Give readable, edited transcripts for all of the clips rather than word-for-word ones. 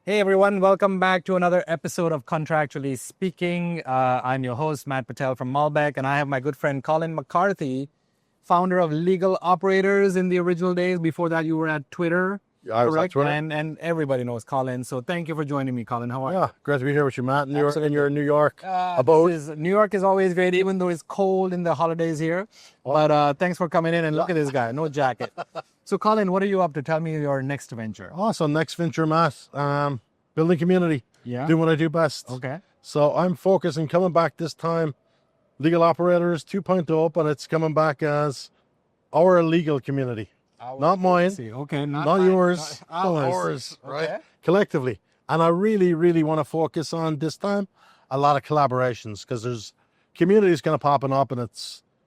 Hey everyone, welcome back to another episode of Contractually Speaking. I'm your host, Matt Patel from Malbec, and I have my good friend Colin McCarthy, founder of Legal Operators in the original days. Before that, you were at Twitter. I was at Twitter. And everybody knows Colin. So thank you for joining me, Colin. How are you? Yeah, great to be here with you, Matt. In your New York New York is always great, even though it's cold in the holidays here. But thanks for coming in, and look at this guy, no jacket. So Colin, what are you up to? Tell me your next venture. So next venture, Matt, building community. Yeah. Doing what I do best. Okay. So I'm focusing, coming back this time, Legal Operators 2.0, but it's coming back as our legal community. Not mine. Okay. Not yours. Ours, right? Okay. Collectively. And I really, really want to focus on this time a lot of collaborations, because there's communities kind of popping up, and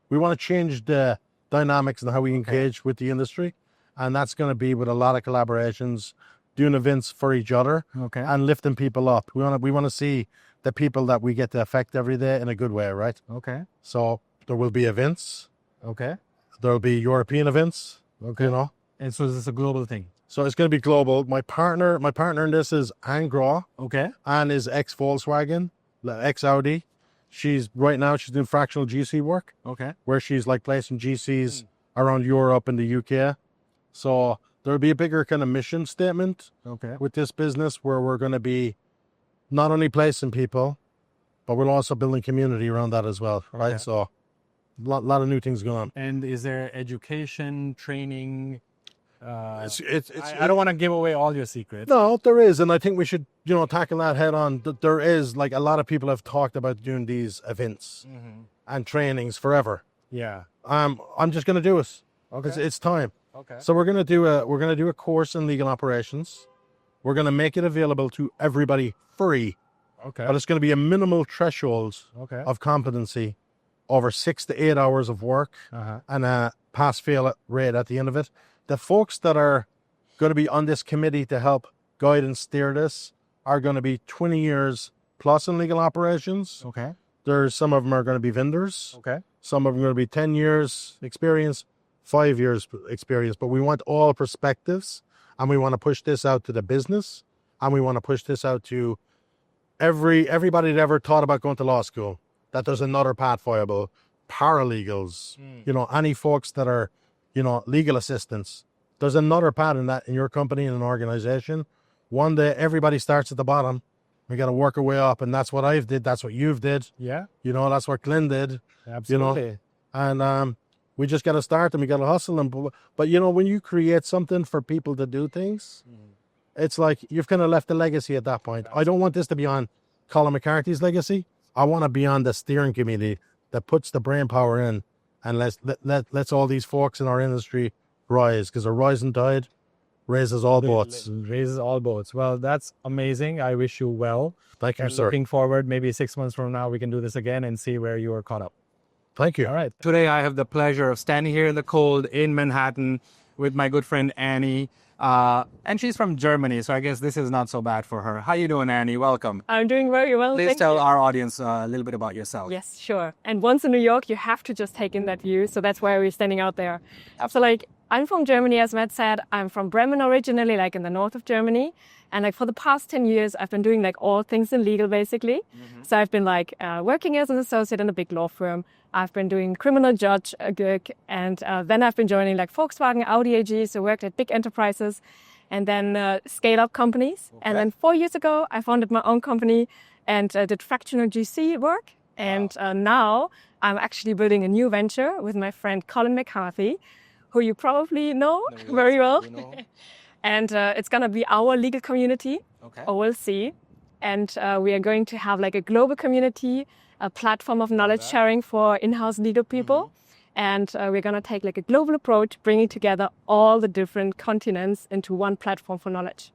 we want to change the dynamics and how we engage with the industry. And that's going to be with a lot of collaborations, doing events for each other, and lifting people up. We want to see the people that we get to affect every day in a good way, right? Okay. So there will be events. Okay. There'll be European events. Okay. You know. And so is this a global thing? So it's going to be global. My partner in this is Anne Graw. Okay. Anne is ex-Volkswagen, ex-Audi. She's doing fractional GC work. Okay. Where she's like placing GCs around Europe and the UK. So there'll be a bigger kind of mission statement with this business, where we're going to be not only placing people, but we're also building community around that as well, right? Okay. So a lot of new things going on. And is there education, training? I don't want to give away all your secrets. No, there is, and I think we should, tackle that head on. There is, like, a lot of people have talked about doing these events and trainings forever. Yeah. I'm just going to do it. Okay. It's time. Okay. So we're going to do a course in legal operations. We're going to make it available to everybody free. Okay. But it's going to be a minimal threshold of competency over 6 to 8 hours of work and a pass-fail rate at the end of it. The folks that are going to be on this committee to help guide and steer this are going to be 20 years plus in legal operations. Okay. There's some of them are going to be vendors. Okay. Some of them are going to be 10 years experience, 5 years experience. But we want all perspectives, and we want to push this out to the business, and we want to push this out to everybody that ever thought about going to law school, that there's another path viable. Paralegals, any folks that are, legal assistants. There's another path in your company and an organization. One day, everybody starts at the bottom. We got to work our way up, and that's what I've did. That's what you've did. Yeah. That's what Glenn did. Absolutely. And we just got to start, and we got to hustle them. But when you create something for people to do things, it's like you've kind of left a legacy at that point. I don't want this to be on Colin McCarthy's legacy. I want to be on the steering committee that puts the brain power in, and let's all these folks in our industry rise, because a rising tide raises all boats. Raises all boats. Well, that's amazing. I wish you well. Thank you, sir. Looking forward, maybe 6 months from now, we can do this again and see where you are caught up. Thank you. All right. Today, I have the pleasure of standing here in the cold in Manhattan with my good friend Annie. And she's from Germany, so I guess this is not so bad for her. How you doing, Annie? Welcome. I'm doing very well. Please thank tell you. our audience a little bit about yourself. Yes, sure. And once in New York, you have to just take in that view. So that's why we're standing out there. So I'm from Germany, as Matt said. I'm from Bremen originally, in the north of Germany. And for the past 10 years, I've been doing all things in legal, basically. So I've been working as an associate in a big law firm. I've been doing criminal judge gig. And then I've been joining Volkswagen, Audi AG. So worked at big enterprises. And then scale-up companies. Okay. And then 4 years ago, I founded my own company and did fractional GC work. And now I'm actually building a new venture with my friend Colin McCarthy, who you probably know very well. And it's going to be our legal community, OLC. And we are going to have a global community, a platform of knowledge sharing for in-house legal people. And we're going to take a global approach, bringing together all the different continents into one platform for knowledge.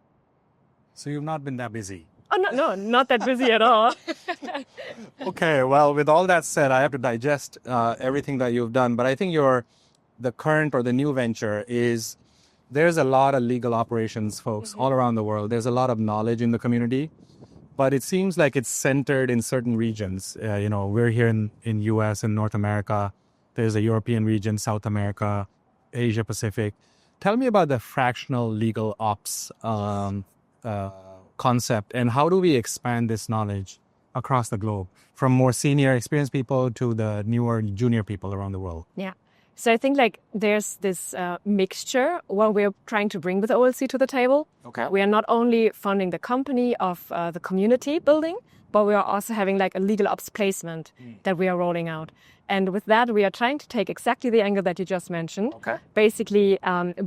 So you've not been that busy? Oh, no, not that busy at all. Okay, well, with all that said, I have to digest everything that you've done. But I think the current or the new venture is, there's a lot of legal operations folks all around the world. There's a lot of knowledge in the community. But it seems like it's centered in certain regions. We're here in U.S. and North America. There's a European region, South America, Asia Pacific. Tell me about the fractional legal ops concept, and how do we expand this knowledge across the globe, from more senior experienced people to the newer junior people around the world? Yeah. So I think like there's this mixture what we're trying to bring with OLC to the table. Okay. We are not only funding the company of the community building, but we are also having like a legal ops placement that we are rolling out. And with that, we are trying to take exactly the angle that you just mentioned. Okay. Basically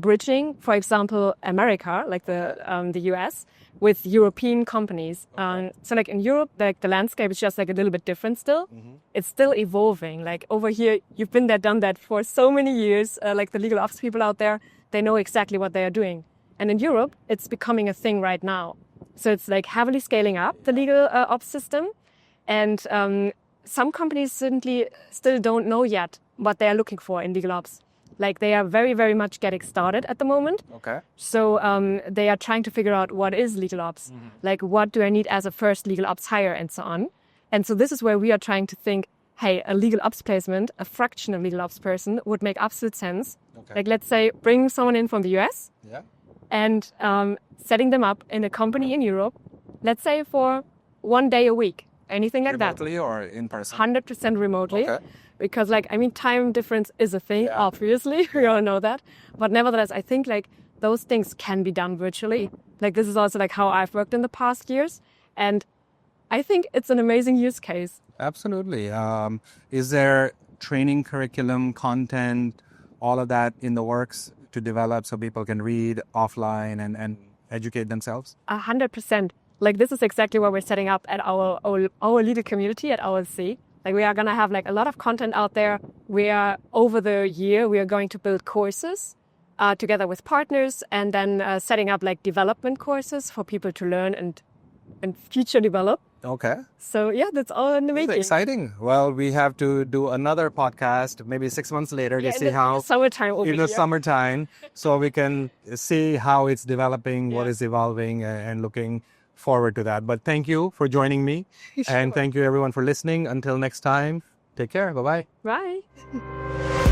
bridging, for example, America, like the US, with European companies. So like in Europe, like the landscape is just like a little bit different still. It's still evolving. Like over here, you've been there, done that for so many years. Like the legal ops people out there, they know exactly what they are doing. And in Europe, it's becoming a thing right now. So it's like heavily scaling up the legal ops system. And some companies certainly still don't know yet what they are looking for in legal ops. Like they are very, very much getting started at the moment. Okay. So they are trying to figure out what is legal ops, like what do I need as a first legal ops hire and so on. And so this is where we are trying to think, hey, a legal ops placement, a fractional legal ops person would make absolute sense. Okay. Like let's say bring someone in from the US Yeah. and setting them up in a company in Europe, let's say for 1 day a week, anything like Remotely or in person? that. 100% remotely. Okay. Because like, I mean, time difference is a thing, Yeah. obviously, we all know that. But nevertheless, I think like those things can be done virtually. Like this is also like how I've worked in the past years. And I think it's an amazing use case. Absolutely. Is there training curriculum, content, all of that in the works to develop so people can read offline and educate themselves? 100%. Like this is exactly what we're setting up at our legal community at OLC. Like we are going to have like a lot of content out there. We are over the year, we are going to build courses together with partners and then setting up like development courses for people to learn and future develop. Okay. So yeah, that's all in the It's making. exciting. Well, we have to do another podcast maybe 6 months later to see how summertime over in the here. summertime, so we can see how it's developing, what is evolving, and looking forward to that. But thank you for joining me. And thank you everyone for listening. Until next time, take care. Bye-bye. Bye.